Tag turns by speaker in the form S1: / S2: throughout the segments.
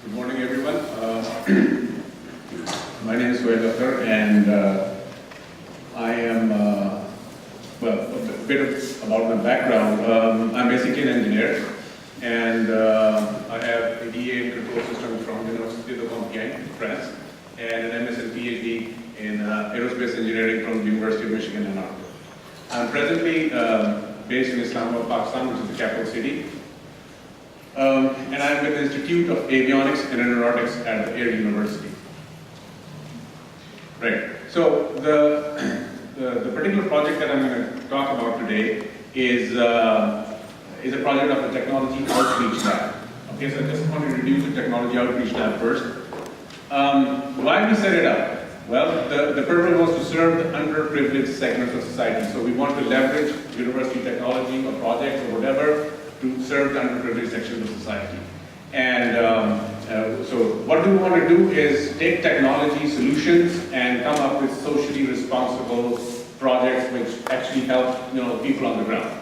S1: Good morning, everyone. My name is Suhail Akhtar, and I am, well, a bit about my background. I'm basically an engineer, and I have a BA in control systems from Universite Compiegne, France, and an MS and PhD in aerospace engineering from the University of Michigan, Ann Arbor. I'm presently based in Islamabad, Pakistan, which is the capital city. And I'm with the Institute of Avionics and Aeronautics at the Air University. Right. So the particular project that I'm going to talk about today is a project of the Technology Outreach Lab. Okay, so I just want to introduce the Technology Outreach Lab first. Why we set it up? Well, the purpose was to serve the underprivileged segments of society. So we want to leverage university technology or projects or whatever to serve the underprivileged sections of society. And so what we want to do is take technology solutions and come up with socially responsible projects which actually help people on the ground.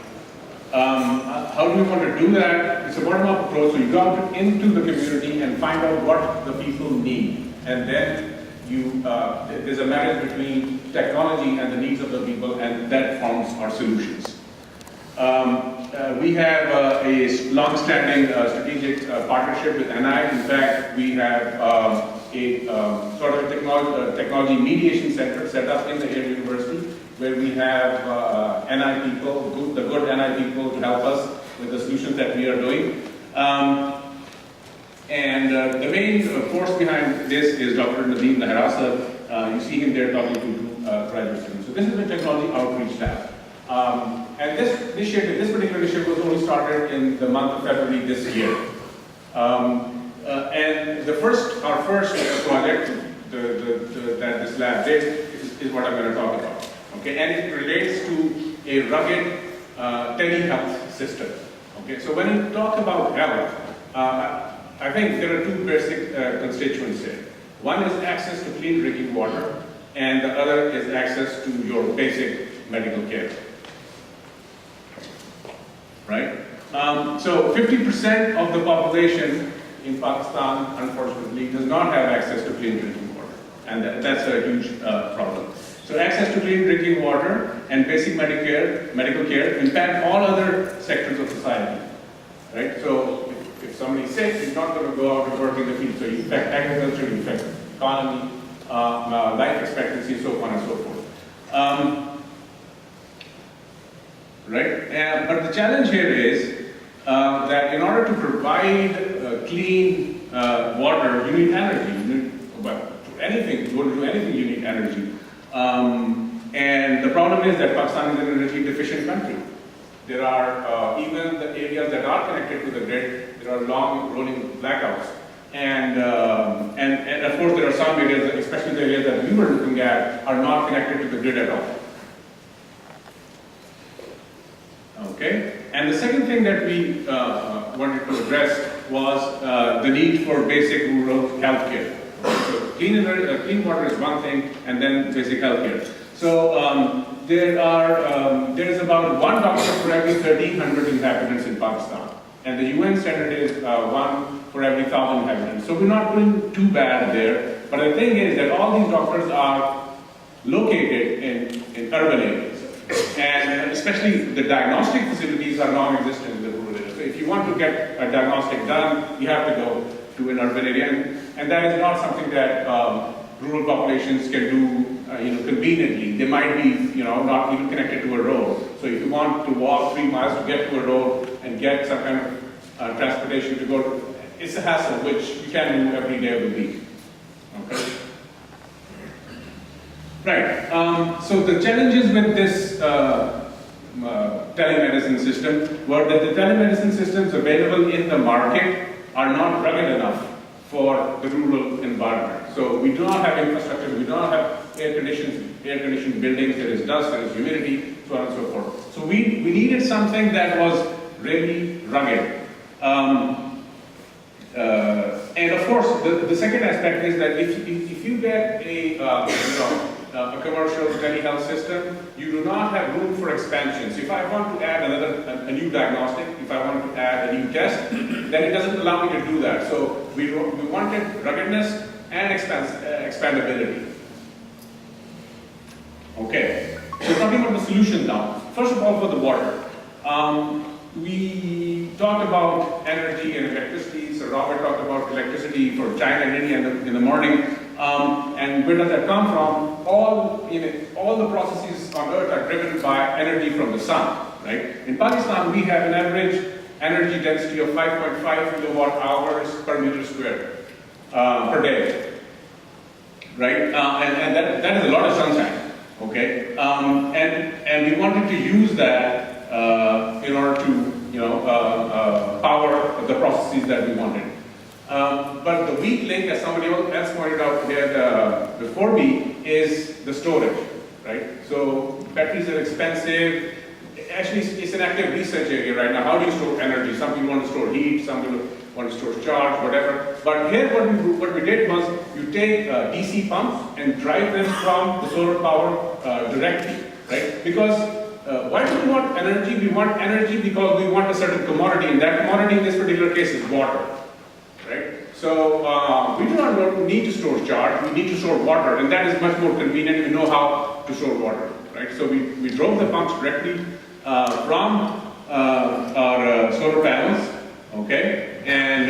S1: How do we want to do that? It's a bottom-up approach. So you go out into the community and find out what the people need. And then there's a marriage between technology and the needs of the people, and that forms our solutions. We have a long-standing strategic partnership with NI. In fact, we have a sort of a technology mediation center set up in the Air University, where we have NI people, the good NI people, to help us with the solutions that we are doing. The main force behind this is Dr. Nadeem Naharasa. You see him there talking to graduate students. So this is the Technology Outreach Lab. And this particular initiative was only started in the month of February this year. And our first project that this lab did is what I'm going to talk about. Okay, and it relates to a rugged telehealth system. Okay, so when you talk about health, I think there are two basic constituents here. One is access to clean drinking water, and the other is access to your basic medical care. Right? So 50% of the population in Pakistan, unfortunately, does not have access to clean drinking water. And that's a huge problem. So access to clean drinking water and basic medical care impact all other sectors of society. Right? So if somebody's sick, he's not going to go out and work in the field. So you affect agriculture, you affect economy, life expectancy, so on and so forth. Right? But the challenge here is that in order to provide clean water, you need energy. In order to do anything, you need energy. And the problem is that Pakistan is an energy deficient country. There are, even the areas that are connected to the grid, there are long rolling blackouts. And of course there are some areas, especially the areas that we were looking at, are not connected to the grid at all. Okay, and the second thing that we wanted to address was the need for basic rural health care. So clean water is one thing, and then basic health care. So there is about one doctor for every 1,300 inhabitants in Pakistan, and the UN standard is one for every 1,000 inhabitants. So we're not doing too bad there. But the thing is that all these doctors are located in urban areas. And especially the diagnostic facilities are non-existent in the rural area. So if you want to get a diagnostic done, you have to go to an urban area. And that is not something that rural populations can do conveniently. They might be not even connected to a road. So if you want to walk 3 miles to get to a road and get some kind of transportation to go to, it's a hassle which you can do every day of the week. Okay? Right. So the challenges with this telemedicine system were that the telemedicine systems available in the market are not rugged enough for the rural environment. So we do not have infrastructure, we do not have air-conditioned buildings, there is dust, there is humidity, so on and so forth. So we needed something that was really rugged. And of course, the second aspect is that if you get a commercial telehealth system, you do not have room for expansion. So if I want to add a new diagnostic, if I want to add a new test, then it doesn't allow me to do that. So we wanted ruggedness and expandability. Okay, so talking about the solution now. First of all, for the water. We talked about energy and electricity. So Robert talked about electricity for China and India in the morning. And where does that come from? All the processes on Earth are driven by energy from the sun, right? In Pakistan, we have an average energy density of 5.5 kilowatt hours per meter square per day, right? And that is a lot of sunshine, okay? And we wanted to use that in order to power the processes that we wanted. But the weak link, as somebody else pointed out here before me, is the storage, right? So batteries are expensive. Actually, it's an active research area right now. How do you store energy? Some people want to store heat, some people want to store charge, whatever. But here what we did was you take DC pumps and drive them from the solar power directly, right? Because why do we want energy? We want energy because we want a certain commodity, and that commodity in this particular case is water, right? So we do not need to store charge, we need to store water, and that is much more convenient. We know how to store water, right? So we drove the pumps directly from our solar panels, okay? And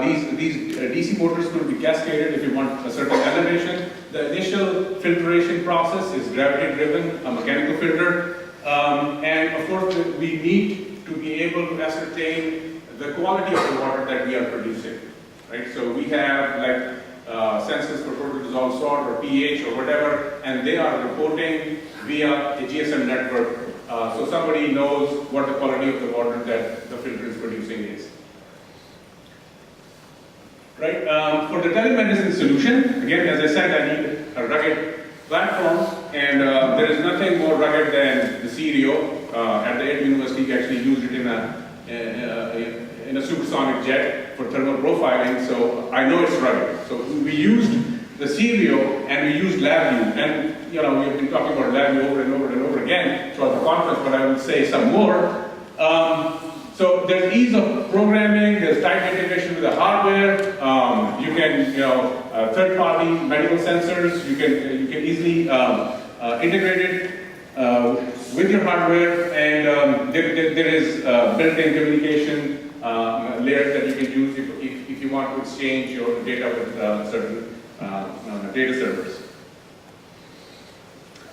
S1: these DC motors could be cascaded if you want a certain elevation. The initial filtration process is gravity-driven, a mechanical filter. And of course, we need to be able to ascertain the quality of the water that we are producing, right? So we have like sensors for total dissolved salt or pH or whatever, and they are reporting via a GSM network. So somebody knows what the quality of the water that the filter is producing is. Right? For the telemedicine solution, again, as I said, I need a rugged platform, and there is nothing more rugged than the Stereo. At the Universite, we actually used it in a supersonic jet for thermal profiling, so I know it's rugged. So we used the Stereo and we used LabVIEW, and we have been talking about LabVIEW over and over and over again throughout the conference, but I will say some more. So there's ease of programming, there's tight integration with the hardware. You can, third-party medical sensors, you can easily integrate it with your hardware, and there is built-in communication layers that you can use if you want to exchange your data with certain data servers.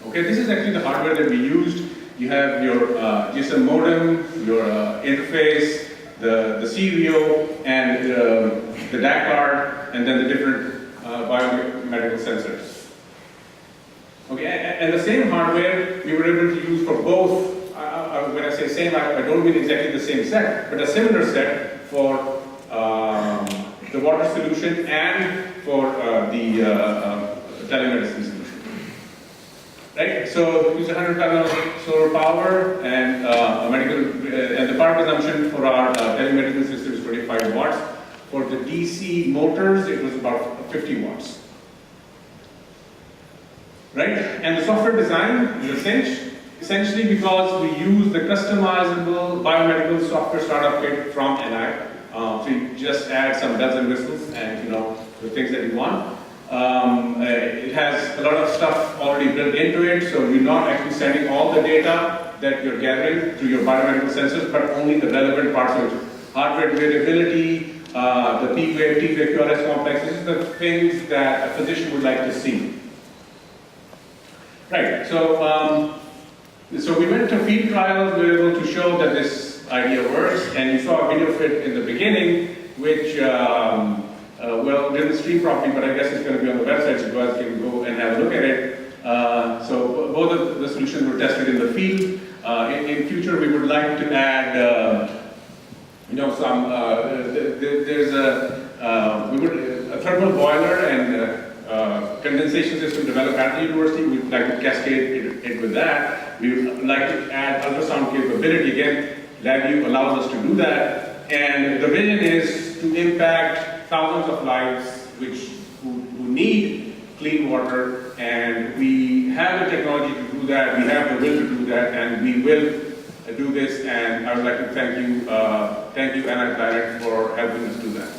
S1: Okay, this is actually the hardware that we used. You have your GSM modem, your interface, the Stereo, and the DAC card, and then the different biomedical sensors. Okay, and the same hardware we were able to use for both. When I say same, I don't mean exactly the same set, but a similar set for the water solution and for the telemedicine solution. Right, so use 100 panel solar power and and the power consumption for our telemedicine system is 25 watts. For the DC motors, it was about 50 watts. Right, and the software design is essentially because we use the customizable biomedical software startup kit from NI. So you just add some bells and whistles and the things that you want. It has a lot of stuff already built into it, so you're not actually sending all the data that you're gathering through your biomedical sensors, but only the relevant parts of it. Hardware variability, the P-wave, T-wave, QRS complex, these are the things that a physician would like to see. Right, so we went to field trials, we were able to show that this idea works, and you saw a video of it in the beginning, which well, it didn't stream properly, but I guess it's going to be on the website, so you guys can go and have a look at it. So both of the solutions were tested in the field. In future, we would like to add, some. There's a thermal boiler and condensation system developed at the university. We'd like to cascade it with that. We would like to add ultrasound capability. Again, LabVIEW allows us to do that. And the vision is to impact thousands of lives who need clean water, and we have the technology to do that, we have the will to do that, and we will do this, and I would like to thank you, NI Planet, for helping us do that.